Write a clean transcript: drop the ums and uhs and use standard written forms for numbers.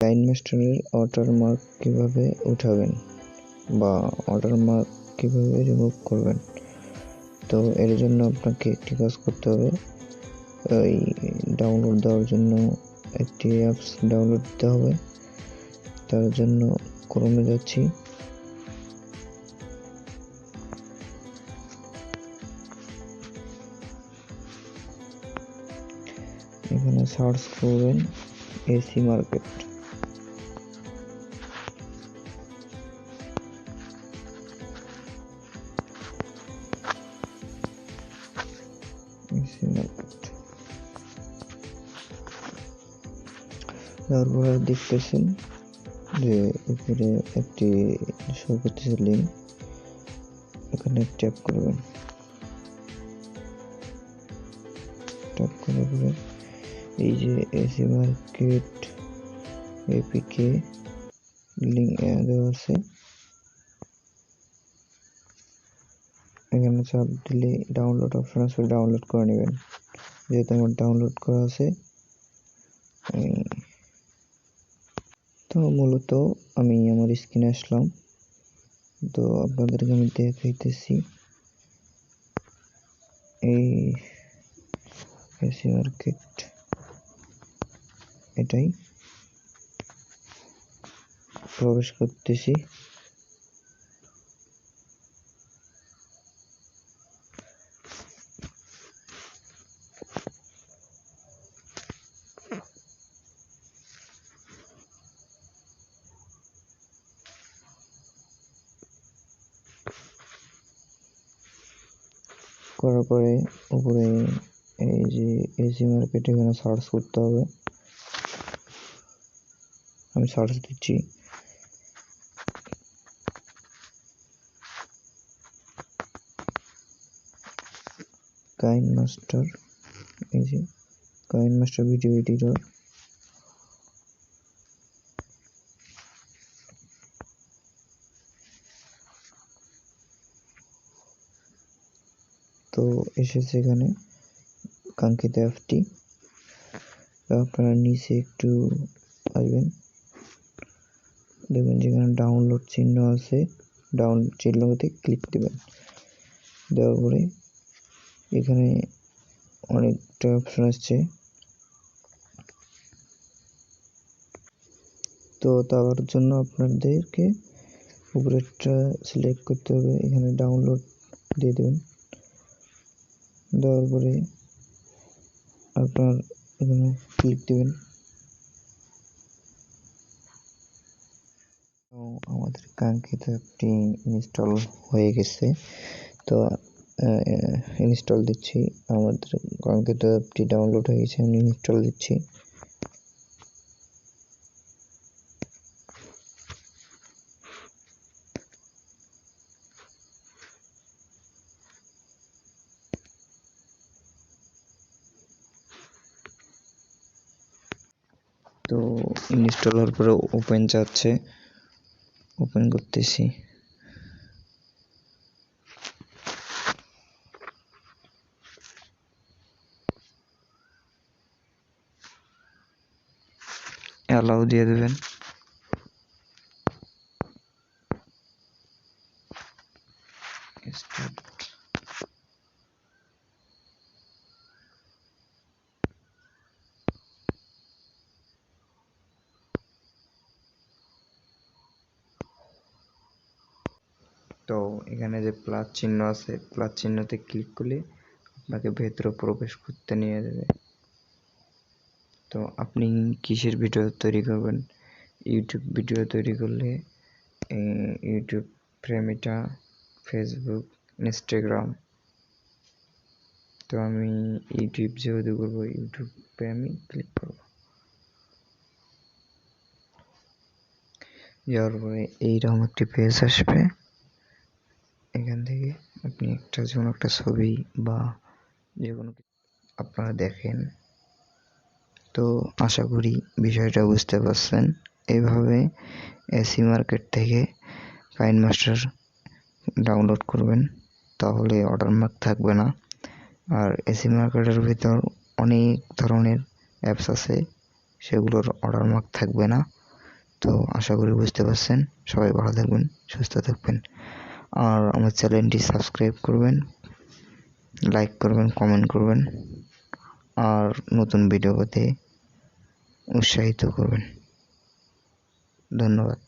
কাইনমাস্টারের watermark কিভাবে উঠাবেন বা ওয়াটারমার্ক কিভাবে রিমুভ করবেন। তো এর জন্য আপনাকে একটি কাজ করতে হবে। ওই ডাউনলোড দেওয়ার জন্য একটি অ্যাপস ডাউনলোড দিতে হবে। তার জন্য ক্রোমে যাচ্ছি, এখানে সার্চ করবেন এসি মার্কেট। তারপরে দেখতেছেন যে উপরে একটি শো করতেছে লিঙ্ক, এখানে ট্যাপ করবেন। ট্যাপ করার পরে এই যে এসি মার্কেট এপিকে লিঙ্ক দেওয়া আছে, এখানে চাপ দিলে ডাউনলোড অপশন আছে, ডাউনলোড করে নেবেন। যেহেতু আমার ডাউনলোড করা আছে, তো মূলত আমি আমার স্ক্রিনে আসলাম। তো আপনাদেরকে আমি দেখাইতেছি এই এসি মার্কেট, এটাই প্রবেশ করতেছি। করার পরে উপরে এই যে এসি মার্কেট, এখানে সার্চ করতে হবে। আমি সার্চ দিচ্ছি, কাইনমাস্টার, এই যে কাইনমাস্টার ভিডিও এডিটর। তো এসেছে এখানে কাঙ্ক্ষিত অ্যাপটি। আপনারা নিচে একটু আসবেন, দেখবেন যেখানে ডাউনলোড চিহ্ন আছে, ডাউনলোড চিহ্নতে ক্লিক দেবেন। দেওয়ার পরে এখানে অনেকটা অপশন আসছে। তো তার জন্য আপনাদেরকে উপরেরটা সিলেক্ট করতে হবে, এখানে ডাউনলোড দিয়ে দেবেন। দেওয়ার পরে আপনার এখানে ক্লিক দেবেন। আমাদের কাঙ্ক্ষিত অ্যাপটি ইনস্টল হয়ে গেছে। তো ইনস্টল দিচ্ছি, আমাদের কাঙ্ক্ষিত অ্যাপটি ডাউনলোড হয়ে গেছে, আমি ইনস্টল দিচ্ছি। তো ইনস্টল হওয়ার পরে ওপেন যাচ্ছে, ওপেন করতেছি। অ্যালাউ দিয়ে দেবেন। তো এখানে যে প্লাস চিহ্ন আছে, প্লাস চিহ্নতে ক্লিক করলে আপনাকে ভেতরে প্রবেশ করতে নিয়ে যাবে। তো আপনি কিসের ভিডিও তৈরি করবেন? ইউটিউব ভিডিও তৈরি করলে ইউটিউব প্রেমিটা, ফেসবুক, ইনস্টাগ্রাম। তো আমি ইউটিউব যেহেতু করবো, ইউটিউবে আমি ক্লিক করব। যাওয়ার পরে এইরকম একটি পেজ আসবে। এখান থেকে আপনি যে কোনো একটা ছবি বা যে কোনো আপনারা দেখেন। তো আশা করি বিষয়টা বুঝতে পারছেন। এইভাবে এসি মার্কেট থেকে কাইনমাস্টার ডাউনলোড করবেন, তাহলে ওয়াটারমার্ক থাকবে না। আর এসি মার্কেটের ভিতর অনেক ধরনের অ্যাপস আছে, সেগুলোর ওয়াটারমার্ক থাকবে না। তো আশা করি বুঝতে পারছেন। সবাই ভালো থাকবেন, সুস্থ থাকবেন, আর আমার চ্যানেলটি সাবস্ক্রাইব করবেন, লাইক করবেন, কমেন্ট করবেন, আর নতুন ভিডিও পেতে উৎসাহিত করবেন। ধন্যবাদ।